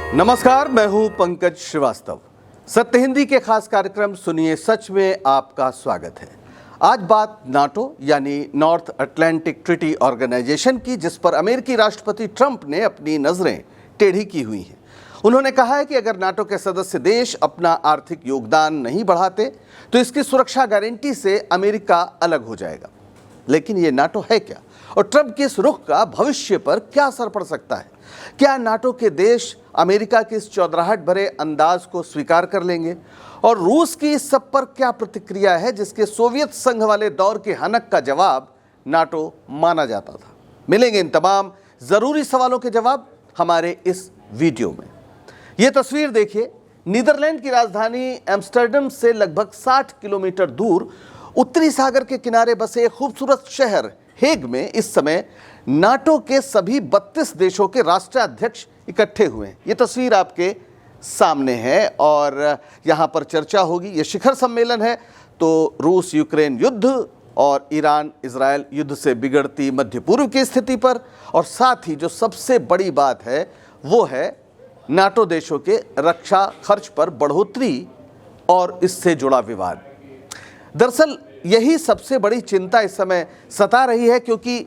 नमस्कार, मैं हूं पंकज श्रीवास्तव। सत्य हिंदी के खास कार्यक्रम सुनिए सच में आपका स्वागत है। आज बात नाटो यानी नॉर्थ अटलांटिक ट्रीटी ऑर्गेनाइजेशन की, जिस पर अमेरिकी राष्ट्रपति ट्रंप ने अपनी नजरें टेढ़ी की हुई हैं। उन्होंने कहा है कि अगर नाटो के सदस्य देश अपना आर्थिक योगदान नहीं बढ़ाते तो इसकी सुरक्षा गारंटी से अमेरिका अलग हो जाएगा। लेकिन ये नाटो है क्या, और ट्रंप के इस रुख का भविष्य पर क्या असर पड़ सकता है? क्या नाटो के देश अमेरिका की इस चौधराहट भरे अंदाज को स्वीकार कर लेंगे? और रूस की इस सब पर क्या प्रतिक्रिया है, जिसके सोवियत संघ वाले दौर के हनक का जवाब नाटो माना जाता था? मिलेंगे इन तमाम जरूरी सवालों के जवाब हमारे इस वीडियो में। ये तस्वीर देखिए, नीदरलैंड की राजधानी एम्स्टर्डम से लगभग 60 किलोमीटर दूर उत्तरी सागर के किनारे बसे एक खूबसूरत शहर हेग में इस समय नाटो के सभी 32 देशों के राष्ट्राध्यक्ष इकट्ठे हुए हैं। ये तस्वीर आपके सामने है और यहाँ पर चर्चा होगी। ये शिखर सम्मेलन है तो रूस यूक्रेन युद्ध और ईरान इजराइल युद्ध से बिगड़ती मध्य पूर्व की स्थिति पर, और साथ ही जो सबसे बड़ी बात है वो है नाटो देशों के रक्षा खर्च पर बढ़ोतरी और इससे जुड़ा विवाद। दरअसल यही सबसे बड़ी चिंता इस समय सता रही है, क्योंकि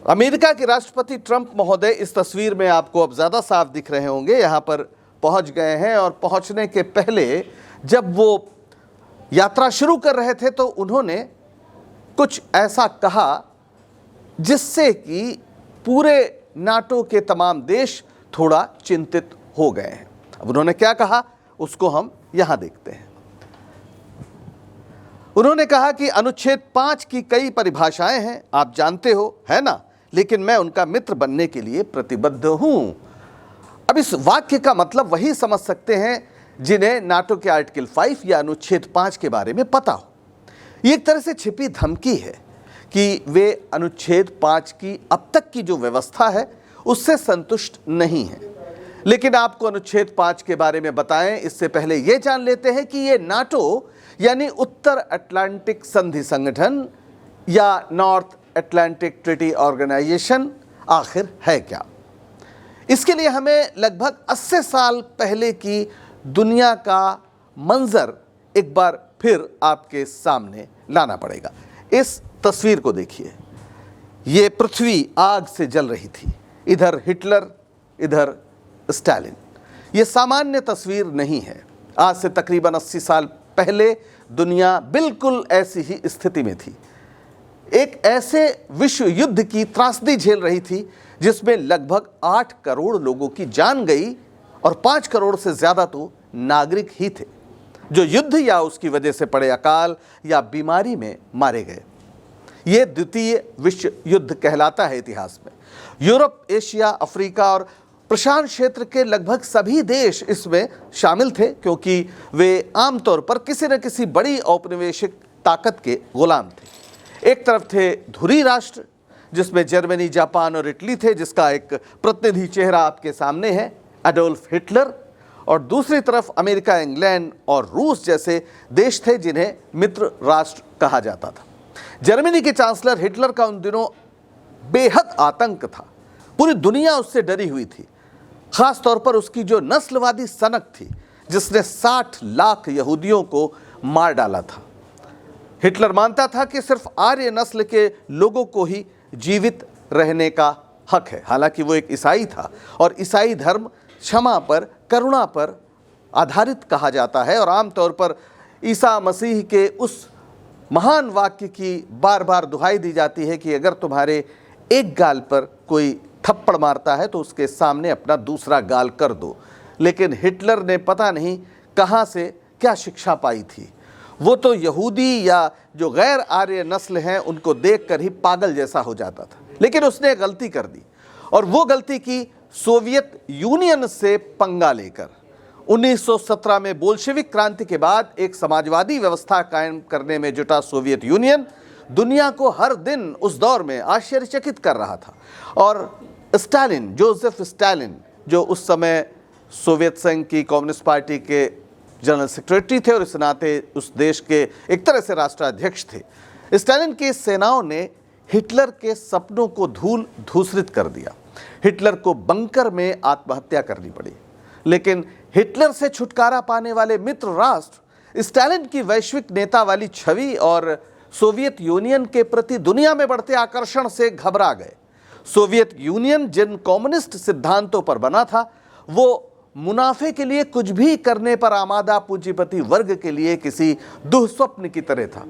अमेरिका के राष्ट्रपति ट्रंप महोदय, इस तस्वीर में आपको अब ज़्यादा साफ दिख रहे होंगे, यहाँ पर पहुँच गए हैं। और पहुँचने के पहले जब वो यात्रा शुरू कर रहे थे तो उन्होंने कुछ ऐसा कहा जिससे कि पूरे नाटो के तमाम देश थोड़ा चिंतित हो गए हैं। अब उन्होंने क्या कहा उसको हम यहाँ देखते हैं। उन्होंने कहा कि अनुच्छेद 5 की कई परिभाषाएं हैं, आप जानते हो, है ना, लेकिन मैं उनका मित्र बनने के लिए प्रतिबद्ध हूं। अब इस वाक्य का मतलब वही समझ सकते हैं जिन्हें नाटो के आर्टिकल 5 या अनुच्छेद 5 के बारे में पता हो। ये एक तरह से छिपी धमकी है कि वे अनुच्छेद 5 की अब तक की जो व्यवस्था है उससे संतुष्ट नहीं है। लेकिन आपको अनुच्छेद 5 के बारे में बताएं इससे पहले ये जान लेते हैं कि ये नाटो यानी उत्तर अटलांटिक संधि संगठन या नॉर्थ अटलांटिक ट्रीटी ऑर्गेनाइजेशन आखिर है क्या। इसके लिए हमें लगभग 80 साल पहले की दुनिया का मंजर एक बार फिर आपके सामने लाना पड़ेगा। इस तस्वीर को देखिए, ये पृथ्वी आग से जल रही थी, इधर हिटलर इधर स्टालिन। ये सामान्य तस्वीर नहीं है। आज से तकरीबन 80 साल पहले दुनिया बिल्कुल ऐसी ही स्थिति में थी। एक ऐसे विश्व युद्ध की त्रासदी झेल रही थी जिसमें लगभग 8 करोड़ लोगों की जान गई और 5 करोड़ से ज़्यादा तो नागरिक ही थे जो युद्ध या उसकी वजह से पड़े अकाल या बीमारी में मारे गए। ये द्वितीय विश्व युद्ध कहलाता है इतिहास में। यूरोप, एशिया, अफ्रीका और प्रशांत क्षेत्र के लगभग सभी देश इसमें शामिल थे, क्योंकि वे आमतौर पर किसी न किसी बड़ी औपनिवेशिक ताकत के गुलाम थे। एक तरफ थे धुरी राष्ट्र जिसमें जर्मनी, जापान और इटली थे, जिसका एक प्रतिनिधि चेहरा आपके सामने है, एडोल्फ हिटलर। और दूसरी तरफ अमेरिका, इंग्लैंड और रूस जैसे देश थे जिन्हें मित्र राष्ट्र कहा जाता था। जर्मनी के चांसलर हिटलर का उन दिनों बेहद आतंक था। पूरी दुनिया उससे डरी हुई थी, खास तौर पर उसकी जो नस्लवादी सनक थी जिसने 60 लाख यहूदियों को मार डाला था। हिटलर मानता था कि सिर्फ आर्य नस्ल के लोगों को ही जीवित रहने का हक है। हालांकि वो एक ईसाई था और ईसाई धर्म क्षमा पर, करुणा पर आधारित कहा जाता है। और आमतौर पर ईसा मसीह के उस महान वाक्य की बार बार दुहाई दी जाती है कि अगर तुम्हारे एक गाल पर कोई थप्पड़ मारता है तो उसके सामने अपना दूसरा गाल कर दो। लेकिन हिटलर ने पता नहीं कहाँ से क्या शिक्षा पाई थी। वो तो यहूदी या जो गैर आर्य नस्ल हैं उनको देखकर ही पागल जैसा हो जाता था। लेकिन उसने एक गलती कर दी, और वो गलती की सोवियत यूनियन से पंगा लेकर। 1917 में बोल्शेविक क्रांति के बाद एक समाजवादी व्यवस्था कायम करने में जुटा सोवियत यूनियन दुनिया को हर दिन उस दौर में आश्चर्यचकित कर रहा था। और स्टालिन, जोसेफ स्टालिन, जो उस समय सोवियत संघ की कम्युनिस्ट पार्टी के जनरल सेक्रेटरी थे और इस नाते उस देश के एक तरह से राष्ट्राध्यक्ष थे, स्टालिन की सेनाओं ने हिटलर के सपनों को धूल धूसरित कर दिया। हिटलर को बंकर में आत्महत्या करनी पड़ी। लेकिन हिटलर से छुटकारा पाने वाले मित्र राष्ट्र स्टालिन की वैश्विक नेता वाली छवि और सोवियत यूनियन के प्रति दुनिया में बढ़ते आकर्षण से घबरा गए। सोवियत यूनियन जिन कम्युनिस्ट सिद्धांतों पर बना था, वो मुनाफे के लिए कुछ भी करने पर आमादा पूंजीपति वर्ग के लिए किसी दुःस्वप्न की तरह था।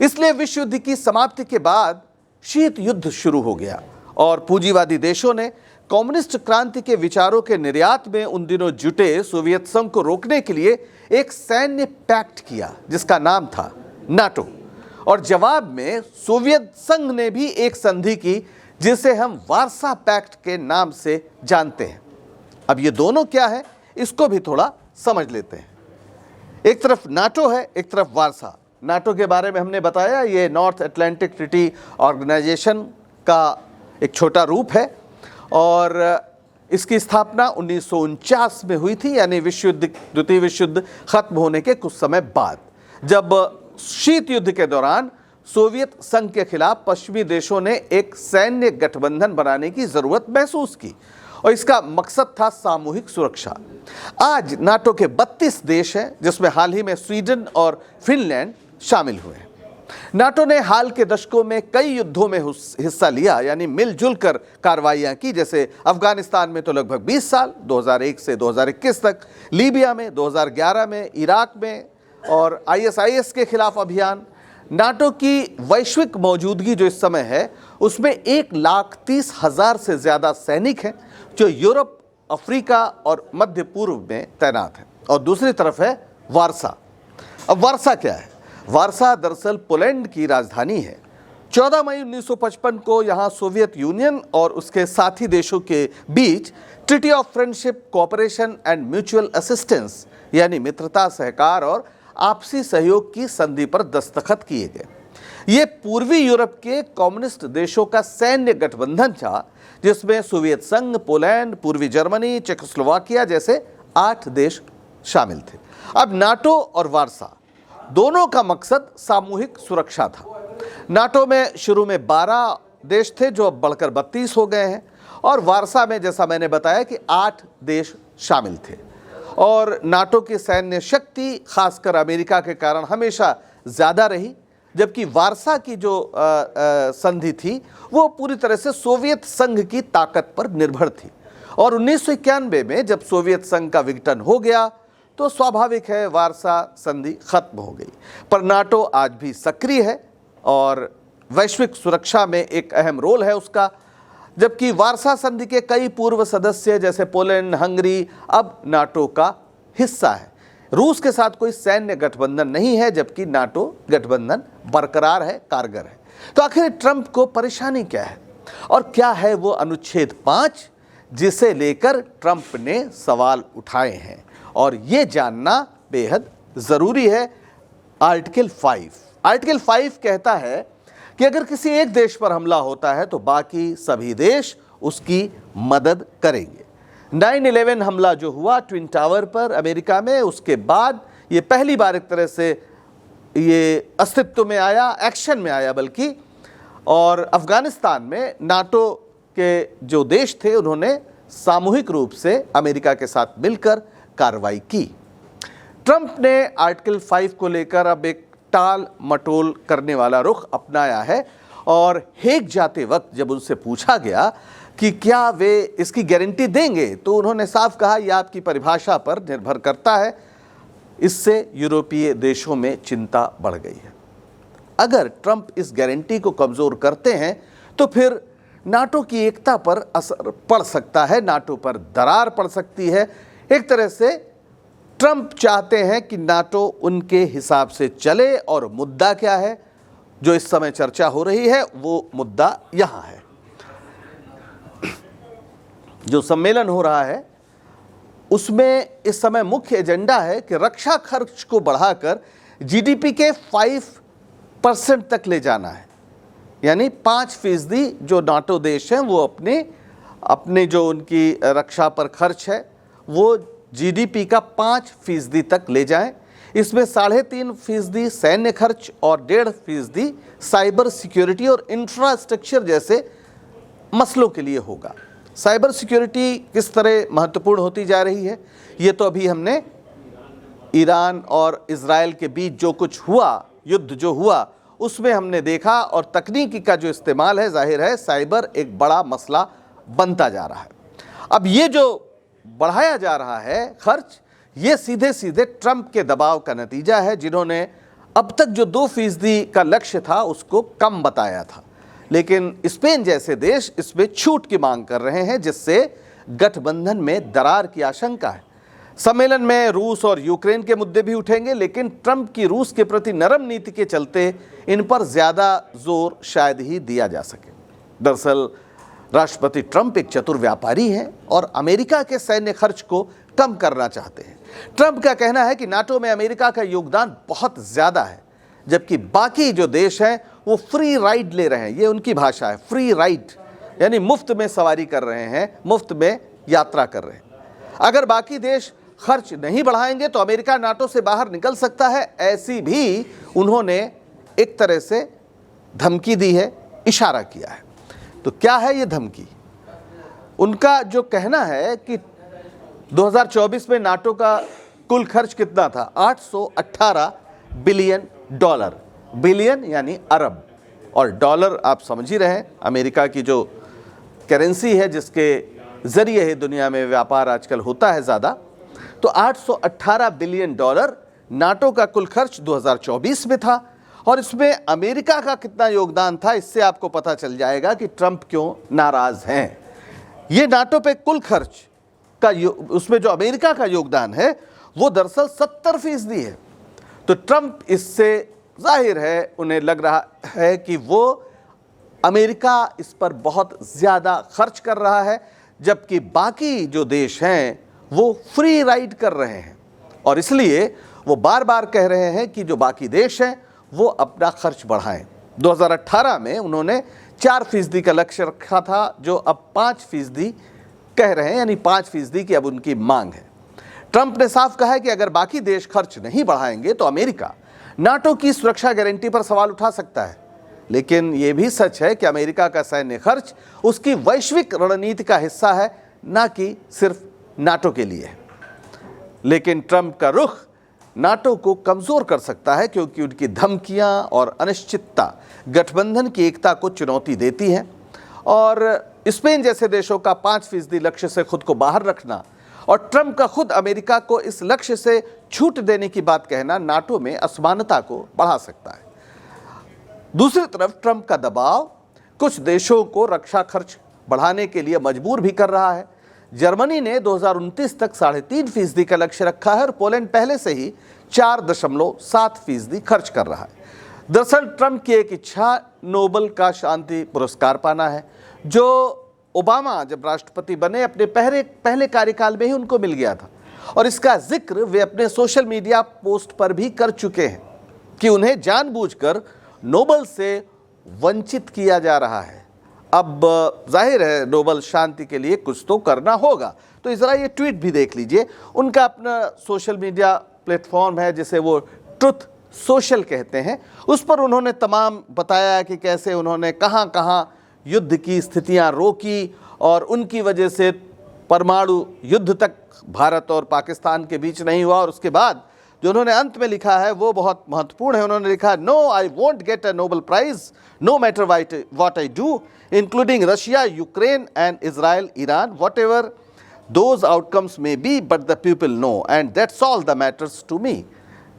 इसलिए विश्व युद्ध की समाप्ति के बाद शीत युद्ध शुरू हो गया और पूंजीवादी देशों ने कम्युनिस्ट क्रांति के विचारों के निर्यात में उन दिनों जुटे सोवियत संघ को रोकने के लिए एक सैन्य पैक्ट किया जिसका नाम था नाटो। और जवाब में सोवियत संघ ने भी एक संधि की जिसे हम वार्सा पैक्ट के नाम से जानते हैं। अब ये दोनों क्या है, इसको भी थोड़ा समझ लेते हैं। एक तरफ नाटो है, एक तरफ वार्सा। नाटो के बारे में हमने बताया, ये नॉर्थ अटलांटिक ट्रीटी ऑर्गेनाइजेशन का एक छोटा रूप है और इसकी स्थापना 1949 में हुई थी, यानी द्वितीय विश्व युद्ध खत्म होने के कुछ समय बाद, जब शीत युद्ध के दौरान सोवियत संघ के खिलाफ पश्चिमी देशों ने एक सैन्य गठबंधन बनाने की जरूरत महसूस की और इसका मकसद था सामूहिक सुरक्षा। आज नाटो के 32 देश हैं, जिसमें हाल ही में स्वीडन और फिनलैंड शामिल हुए हैं। नाटो ने हाल के दशकों में कई युद्धों में हिस्सा लिया, यानी मिलजुल कर कार्रवाइयां की, जैसे अफगानिस्तान में तो लगभग 20 साल 2001 से 2021 तक, लीबिया में 2011 में, इराक में और ISIS के खिलाफ अभियान। नाटो की वैश्विक मौजूदगी जो इस समय है उसमें 1,30,000 से ज़्यादा सैनिक हैं जो यूरोप, अफ्रीका और मध्य पूर्व में तैनात हैं। और दूसरी तरफ है वार्सा। अब वार्सा क्या है? वार्सा दरअसल पोलैंड की राजधानी है। 14 मई 1955 को यहाँ सोवियत यूनियन और उसके साथी देशों के बीच treaty of friendship, cooperation and mutual assistance यानी मित्रता, सहकार और आपसी सहयोग की संधि पर दस्तखत किए गए। ये पूर्वी यूरोप के कम्युनिस्ट देशों का सैन्य गठबंधन था जिसमें सोवियत संघ, पोलैंड, पूर्वी जर्मनी, चेकोस्लोवाकिया जैसे 8 देश शामिल थे। अब नाटो और वार्सा दोनों का मकसद सामूहिक सुरक्षा था। नाटो में शुरू में 12 देश थे जो अब बढ़कर 32 हो गए हैं और वार्सा में जैसा मैंने बताया कि 8 देश शामिल थे। और नाटो की सैन्य शक्ति खासकर अमेरिका के कारण हमेशा ज़्यादा रही, जबकि वार्सा की जो संधि थी वो पूरी तरह से सोवियत संघ की ताकत पर निर्भर थी। और 1991 में जब सोवियत संघ का विघटन हो गया तो स्वाभाविक है वार्सा संधि खत्म हो गई। पर नाटो आज भी सक्रिय है और वैश्विक सुरक्षा में एक अहम रोल है उसका, जबकि वार्सा संधि के कई पूर्व सदस्य जैसे पोलैंड, हंगरी अब नाटो का हिस्सा है। रूस के साथ कोई सैन्य गठबंधन नहीं है, जबकि नाटो गठबंधन बरकरार है, कारगर है। तो आखिर ट्रंप को परेशानी क्या है और क्या है वो अनुच्छेद 5 जिसे लेकर ट्रंप ने सवाल उठाए हैं, और ये जानना बेहद ज़रूरी है। आर्टिकल 5 कहता है कि अगर किसी एक देश पर हमला होता है तो बाकी सभी देश उसकी मदद करेंगे। 9/11 हमला जो हुआ ट्विन टावर पर अमेरिका में, उसके बाद ये पहली बार एक तरह से ये अस्तित्व में आया, एक्शन में आया बल्कि। और अफगानिस्तान में नाटो के जो देश थे उन्होंने सामूहिक रूप से अमेरिका के साथ मिलकर कार्रवाई की। ट्रंप ने आर्टिकल 5 को लेकर अब एक टाल मटोल करने वाला रुख अपनाया है और हेग जाते वक्त जब उनसे पूछा गया कि क्या वे इसकी गारंटी देंगे तो उन्होंने साफ कहा यह आपकी परिभाषा पर निर्भर करता है। इससे यूरोपीय देशों में चिंता बढ़ गई है। अगर ट्रंप इस गारंटी को कमज़ोर करते हैं तो फिर नाटो की एकता पर असर पड़ सकता है, नाटो पर दरार पड़ सकती है। एक तरह से ट्रंप चाहते हैं कि नाटो उनके हिसाब से चले, और मुद्दा क्या है जो इस समय चर्चा हो रही है, वो मुद्दा यहाँ है। जो सम्मेलन हो रहा है उसमें इस समय मुख्य एजेंडा है कि रक्षा खर्च को बढ़ाकर जीडीपी के 5% तक ले जाना है, यानी 5% जो नाटो देश हैं वो अपने जो उनकी रक्षा पर खर्च है वो जीडीपी का 5% तक ले जाएं। इसमें 3.5% सैन्य खर्च और 1.5% साइबर सिक्योरिटी और इंफ्रास्ट्रक्चर जैसे मसलों के लिए होगा। साइबर सिक्योरिटी किस तरह महत्वपूर्ण होती जा रही है, ये तो अभी हमने ईरान और इजराइल के बीच जो कुछ हुआ, युद्ध जो हुआ, उसमें हमने देखा। और तकनीकी का जो इस्तेमाल है, जाहिर है साइबर एक बड़ा मसला बनता जा रहा है। अब ये जो बढ़ाया जा रहा है खर्च, ये सीधे सीधे ट्रंप के दबाव का नतीजा है, जिन्होंने अब तक जो 2% का लक्ष्य था उसको कम बताया था। लेकिन स्पेन जैसे देश इसमें छूट की मांग कर रहे हैं, जिससे गठबंधन में दरार की आशंका है। सम्मेलन में रूस और यूक्रेन के मुद्दे भी उठेंगे, लेकिन ट्रंप की रूस के प्रति नरम नीति के चलते इन पर ज्यादा जोर शायद ही दिया जा सके। दरअसल राष्ट्रपति ट्रंप एक चतुर व्यापारी हैं और अमेरिका के सैन्य खर्च को कम करना चाहते हैं। ट्रंप का कहना है कि नाटो में अमेरिका का योगदान बहुत ज्यादा है, जबकि बाकी जो देश हैं वो फ्री राइड ले रहे हैं। ये उनकी भाषा है, फ्री राइड, यानी मुफ्त में सवारी कर रहे हैं, मुफ्त में यात्रा कर रहे हैं। अगर बाकी देश खर्च नहीं बढ़ाएंगे तो अमेरिका नाटो से बाहर निकल सकता है, ऐसी भी उन्होंने एक तरह से धमकी दी है, इशारा किया है। तो क्या है ये धमकी? उनका जो कहना है कि 2024 में नाटो का कुल खर्च कितना था? 818 बिलियन डॉलर। बिलियन यानी अरब, और डॉलर आप समझ ही रहे हैं, अमेरिका की जो करेंसी है जिसके जरिए ही दुनिया में व्यापार आजकल होता है ज़्यादा। तो 818 बिलियन डॉलर नाटो का कुल खर्च 2024 में था। और इसमें अमेरिका का कितना योगदान था, इससे आपको पता चल जाएगा कि ट्रंप क्यों नाराज हैं। ये नाटो पे कुल खर्च का उसमें जो अमेरिका का योगदान है वो दरअसल 70% है। तो ट्रंप इससे जाहिर है उन्हें लग रहा है कि वो अमेरिका इस पर बहुत ज़्यादा खर्च कर रहा है, जबकि बाकी जो देश हैं वो फ्री राइड कर रहे हैं। और इसलिए वो बार बार कह रहे हैं कि जो बाकी देश हैं वो अपना खर्च बढ़ाएं। 2018 में उन्होंने 4% का लक्ष्य रखा था, जो अब 5% कह रहे हैं, यानी 5% की अब उनकी मांग है। ट्रंप ने साफ कहा है कि अगर बाकी देश खर्च नहीं बढ़ाएंगे तो अमेरिका नाटो की सुरक्षा गारंटी पर सवाल उठा सकता है। लेकिन यह भी सच है कि अमेरिका का सैन्य खर्च उसकी वैश्विक रणनीति का हिस्सा है, ना कि सिर्फ नाटो के लिए। लेकिन ट्रंप का रुख नाटो को कमजोर कर सकता है, क्योंकि उनकी धमकियां और अनिश्चितता गठबंधन की एकता को चुनौती देती हैं। और स्पेन जैसे देशों का 5% लक्ष्य से खुद को बाहर रखना और ट्रंप का खुद अमेरिका को इस लक्ष्य से छूट देने की बात कहना नाटो में असमानता को बढ़ा सकता है। दूसरी तरफ ट्रंप का दबाव कुछ देशों को रक्षा खर्च बढ़ाने के लिए मजबूर भी कर रहा है। जर्मनी ने 2029 तक 3.5% का लक्ष्य रखा है और पोलैंड पहले से ही 4.7% खर्च कर रहा है। दरअसल ट्रंप की एक इच्छा नोबेल का शांति पुरस्कार पाना है, जो ओबामा जब राष्ट्रपति बने अपने पहले कार्यकाल में ही उनको मिल गया था। और इसका जिक्र वे अपने सोशल मीडिया पोस्ट पर भी कर चुके हैं कि उन्हें जानबूझकर नोबेल से वंचित किया जा रहा है। अब जाहिर है नोबेल शांति के लिए कुछ तो करना होगा। तो ज़रा ये ट्वीट भी देख लीजिए। उनका अपना सोशल मीडिया प्लेटफॉर्म है जिसे वो ट्रुथ सोशल कहते हैं, उस पर उन्होंने तमाम बताया कि कैसे उन्होंने कहाँ कहाँ युद्ध की स्थितियाँ रोकी और उनकी वजह से परमाणु युद्ध तक भारत और पाकिस्तान के बीच नहीं हुआ। और उसके बाद जो उन्होंने अंत में लिखा है वो बहुत महत्वपूर्ण है। उन्होंने लिखा, no I won't get a Nobel prize no matter what I do including Russia, Ukraine and Israel, Iran, whatever those outcomes may be, but the people know and that's all the matters to me.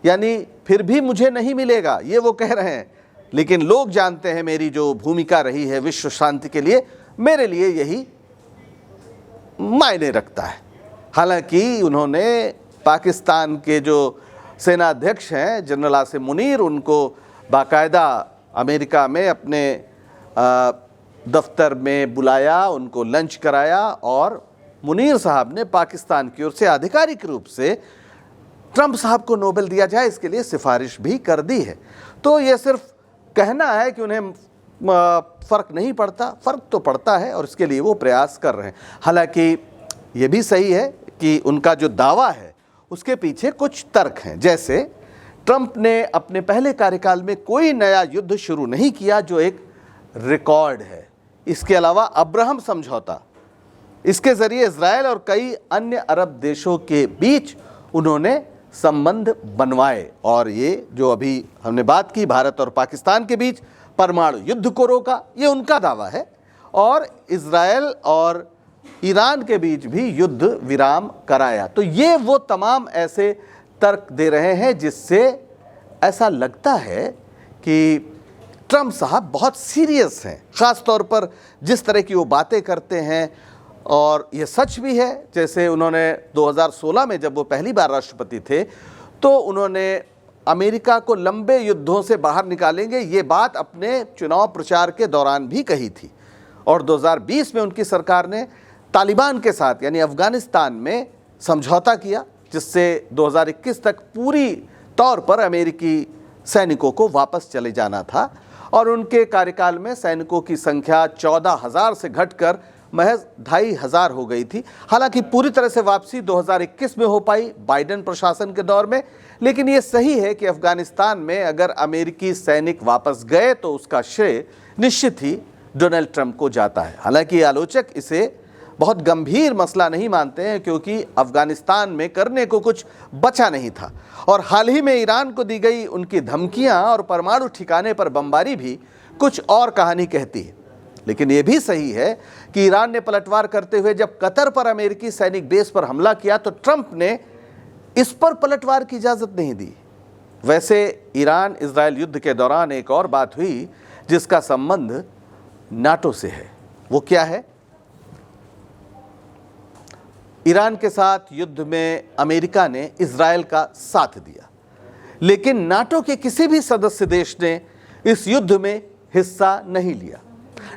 यानी फिर भी मुझे नहीं मिलेगा, ये वो कह रहे हैं, लेकिन लोग जानते हैं मेरी जो भूमिका रही है विश्व शांति के लिए, मेरे लिए यही मायने रखता है। हालांकि उन्होंने पाकिस्तान के जो सेनाध्यक्ष हैं जनरल आसिम मुनीर, उनको बाकायदा अमेरिका में अपने दफ्तर में बुलाया, उनको लंच कराया और मुनीर साहब ने पाकिस्तान की ओर से आधिकारिक रूप से ट्रंप साहब को नोबेल दिया जाए इसके लिए सिफारिश भी कर दी है। तो ये सिर्फ कहना है कि उन्हें फ़र्क नहीं पड़ता, फ़र्क तो पड़ता है और इसके लिए वो प्रयास कर रहे हैं। हालांकि ये भी सही है कि उनका जो दावा है उसके पीछे कुछ तर्क हैं। जैसे ट्रंप ने अपने पहले कार्यकाल में कोई नया युद्ध शुरू नहीं किया, जो एक रिकॉर्ड है। इसके अलावा अब्राहम समझौता इसके जरिए इजराइल और कई अन्य अरब देशों के बीच उन्होंने संबंध बनवाए और ये जो अभी हमने बात की भारत और पाकिस्तान के बीच परमाणु युद्ध को रोका, ये उनका दावा है। और इजराइल और ईरान के बीच भी युद्ध विराम कराया। तो ये वो तमाम ऐसे तर्क दे रहे हैं जिससे ऐसा लगता है कि ट्रंप साहब बहुत सीरियस हैं, ख़ास तौर पर जिस तरह की वो बातें करते हैं। और ये सच भी है, जैसे उन्होंने 2016 में जब वो पहली बार राष्ट्रपति थे तो उन्होंने अमेरिका को लंबे युद्धों से बाहर निकालेंगे, ये बात अपने चुनाव प्रचार के दौरान भी कही थी। और 2020 में उनकी सरकार ने तालिबान के साथ यानी अफ़गानिस्तान में समझौता किया, जिससे 2021 तक पूरी तौर पर अमेरिकी सैनिकों को वापस चले जाना था। और उनके कार्यकाल में सैनिकों की संख्या 14,000 से घटकर महज 2,500 हो गई थी। हालांकि पूरी तरह से वापसी 2021 में हो पाई बाइडेन प्रशासन के दौर में। लेकिन ये सही है कि अफ़गानिस्तान में अगर अमेरिकी सैनिक वापस गए तो उसका श्रेय निश्चित ही डोनाल्ड ट्रंप को जाता है। हालांकि आलोचक इसे बहुत गंभीर मसला नहीं मानते हैं, क्योंकि अफ़गानिस्तान में करने को कुछ बचा नहीं था। और हाल ही में ईरान को दी गई उनकी धमकियां और परमाणु ठिकाने पर बमबारी भी कुछ और कहानी कहती है। लेकिन यह भी सही है कि ईरान ने पलटवार करते हुए जब कतर पर अमेरिकी सैनिक बेस पर हमला किया तो ट्रंप ने इस पर पलटवार की इजाज़त नहीं दी। वैसे ईरान इजराइल युद्ध के दौरान एक और बात हुई जिसका संबंध नाटो से है। वो क्या है? ईरान के साथ युद्ध में अमेरिका ने इजराइल का साथ दिया, लेकिन नाटो के किसी भी सदस्य देश ने इस युद्ध में हिस्सा नहीं लिया।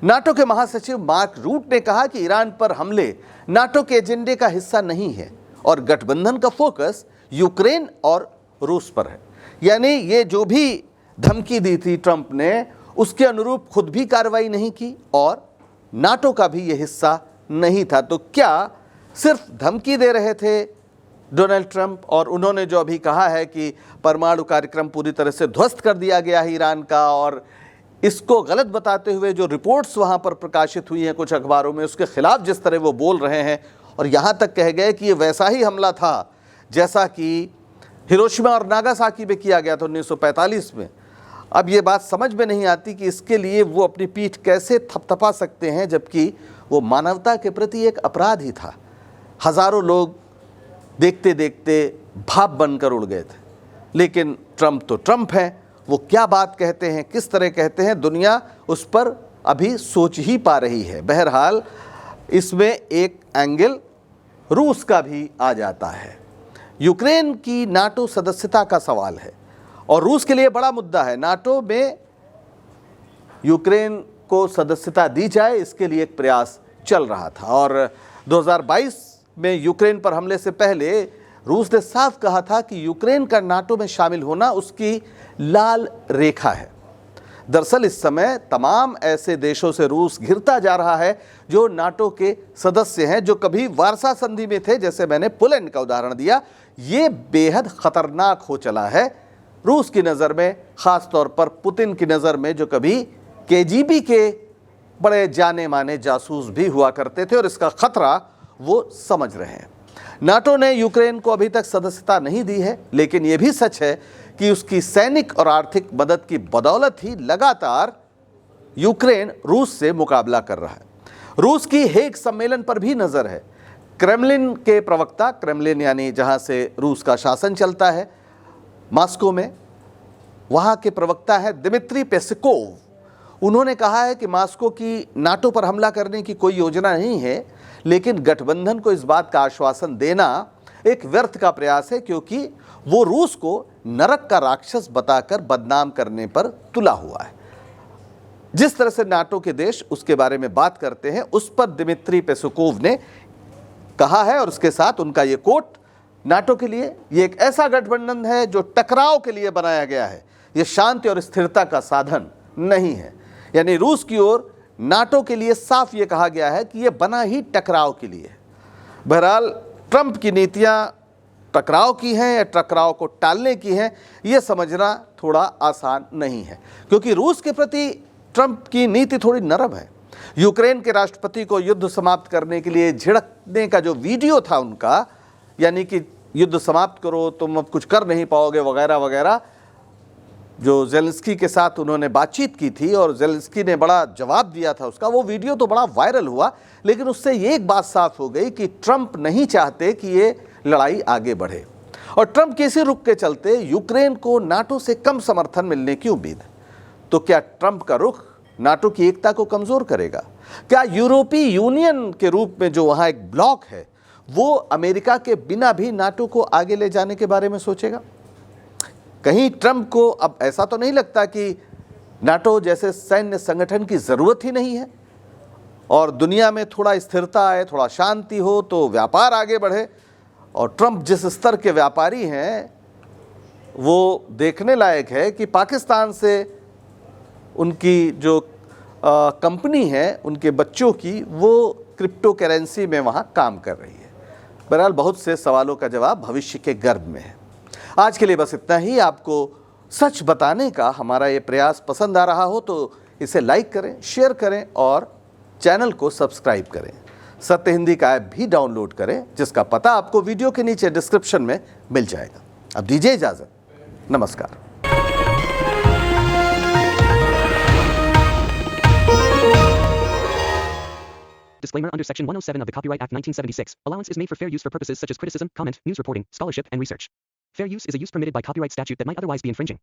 नाटो के महासचिव मार्क रूट ने कहा कि ईरान पर हमले नाटो के एजेंडे का हिस्सा नहीं है और गठबंधन का फोकस यूक्रेन और रूस पर है। यानी ये जो भी धमकी दी थी ट्रंप ने, उसके अनुरूप खुद भी कार्रवाई नहीं की और नाटो का भी ये हिस्सा नहीं था। तो क्या सिर्फ धमकी दे रहे थे डोनाल्ड ट्रंप? और उन्होंने जो अभी कहा है कि परमाणु कार्यक्रम पूरी तरह से ध्वस्त कर दिया गया है ईरान का, और इसको गलत बताते हुए जो रिपोर्ट्स वहाँ पर प्रकाशित हुई हैं कुछ अखबारों में, उसके खिलाफ जिस तरह वो बोल रहे हैं, और यहाँ तक कह गए कि ये वैसा ही हमला था जैसा कि हिरोशिमा और नागासाकी में किया गया था 1945 में। अब ये बात समझ में नहीं आती कि इसके लिए वो अपनी पीठ कैसे थपथपा सकते हैं, जबकि वो मानवता के प्रति एक अपराध ही था। हज़ारों लोग देखते देखते भाप बनकर उड़ गए थे। लेकिन ट्रंप तो ट्रंप हैं, वो क्या बात कहते हैं, किस तरह कहते हैं, दुनिया उस पर अभी सोच ही पा रही है। बहरहाल इसमें एक एंगल रूस का भी आ जाता है। यूक्रेन की नाटो सदस्यता का सवाल है और रूस के लिए बड़ा मुद्दा है। नाटो में यूक्रेन को सदस्यता दी जाए, इसके लिए एक प्रयास चल रहा था। और 2022 में यूक्रेन पर हमले से पहले रूस ने साफ कहा था कि यूक्रेन का नाटो में शामिल होना उसकी लाल रेखा है। दरअसल इस समय तमाम ऐसे देशों से रूस घिरता जा रहा है जो नाटो के सदस्य हैं, जो कभी वारसा संधि में थे, जैसे मैंने पोलैंड का उदाहरण दिया। ये बेहद खतरनाक हो चला है रूस की नज़र में, ख़ास तौर पर पुतिन की नज़र में, जो कभी केजीबी के बड़े जाने माने जासूस भी हुआ करते थे, और इसका खतरा वो समझ रहे हैं। नाटो ने यूक्रेन को अभी तक सदस्यता नहीं दी है, लेकिन यह भी सच है कि उसकी सैनिक और आर्थिक मदद की बदौलत ही लगातार यूक्रेन रूस से मुकाबला कर रहा है। रूस की हेग सम्मेलन पर भी नज़र है। क्रेमलिन के प्रवक्ता, क्रेमलिन यानी जहां से रूस का शासन चलता है, मॉस्को में, वहां के प्रवक्ता है दिमित्री पेस्कोव। उन्होंने कहा है कि मॉस्को की नाटो पर हमला करने की कोई योजना नहीं है, लेकिन गठबंधन को इस बात का आश्वासन देना एक व्यर्थ का प्रयास है, क्योंकि वो रूस को नरक का राक्षस बताकर बदनाम करने पर तुला हुआ है। जिस तरह से नाटो के देश उसके बारे में बात करते हैं, उस पर दिमित्री पेस्कोव ने कहा है, और उसके साथ उनका ये कोट, नाटो के लिए ये एक ऐसा गठबंधन है जो टकराव के लिए बनाया गया है, ये शांति और स्थिरता का साधन नहीं है। यानी रूस की ओर नाटो के लिए साफ ये कहा गया है कि ये बना ही टकराव के लिए। बहरहाल ट्रंप की नीतियां टकराव की हैं या टकराव को टालने की हैं, ये समझना थोड़ा आसान नहीं है, क्योंकि रूस के प्रति ट्रंप की नीति थोड़ी नरम है। यूक्रेन के राष्ट्रपति को युद्ध समाप्त करने के लिए झिड़कने का जो वीडियो था उनका, यानी कि युद्ध समाप्त करो, तुम अब कुछ कर नहीं पाओगे वगैरह वगैरह, जो ज़ेलेंस्की के साथ उन्होंने बातचीत की थी और ज़ेलेंस्की ने बड़ा जवाब दिया था उसका, वो वीडियो तो बड़ा वायरल हुआ। लेकिन उससे ये एक बात साफ हो गई कि ट्रंप नहीं चाहते कि ये लड़ाई आगे बढ़े, और ट्रंप के इसी रुख के चलते यूक्रेन को नाटो से कम समर्थन मिलने की उम्मीद है। तो क्या ट्रंप का रुख नाटो की एकता को कमजोर करेगा? क्या यूरोपीय यूनियन के रूप में जो वहां एक ब्लॉक है वो अमेरिका के बिना भी नाटो को आगे ले जाने के बारे में सोचेगा? कहीं ट्रंप को अब ऐसा तो नहीं लगता कि नाटो जैसे सैन्य संगठन की जरूरत ही नहीं है, और दुनिया में थोड़ा स्थिरता आए, थोड़ा शांति हो तो व्यापार आगे बढ़े? और ट्रंप जिस स्तर के व्यापारी हैं वो देखने लायक है कि पाकिस्तान से उनकी जो कंपनी है उनके बच्चों की, वो क्रिप्टो करेंसी में वहाँ काम कर रही है। बहरहाल बहुत से सवालों का जवाब भविष्य के गर्भ में है। आज के लिए बस इतना ही। आपको सच बताने का हमारा ये प्रयास पसंद आ रहा हो तो इसे लाइक करें, शेयर करें और चैनल को सब्सक्राइब करें। सत्य हिंदी का ऐप भी डाउनलोड करें, जिसका पता आपको वीडियो के नीचे डिस्क्रिप्शन में मिल जाएगा। अब दीजिए इजाज़त, नमस्कार। Disclaimer under Section 107 of the Copyright Act 1976. Allowance is made for fair use for purposes such as criticism, comment, news reporting, scholarship, and research. Fair use is a use permitted by copyright statute that might otherwise be infringing.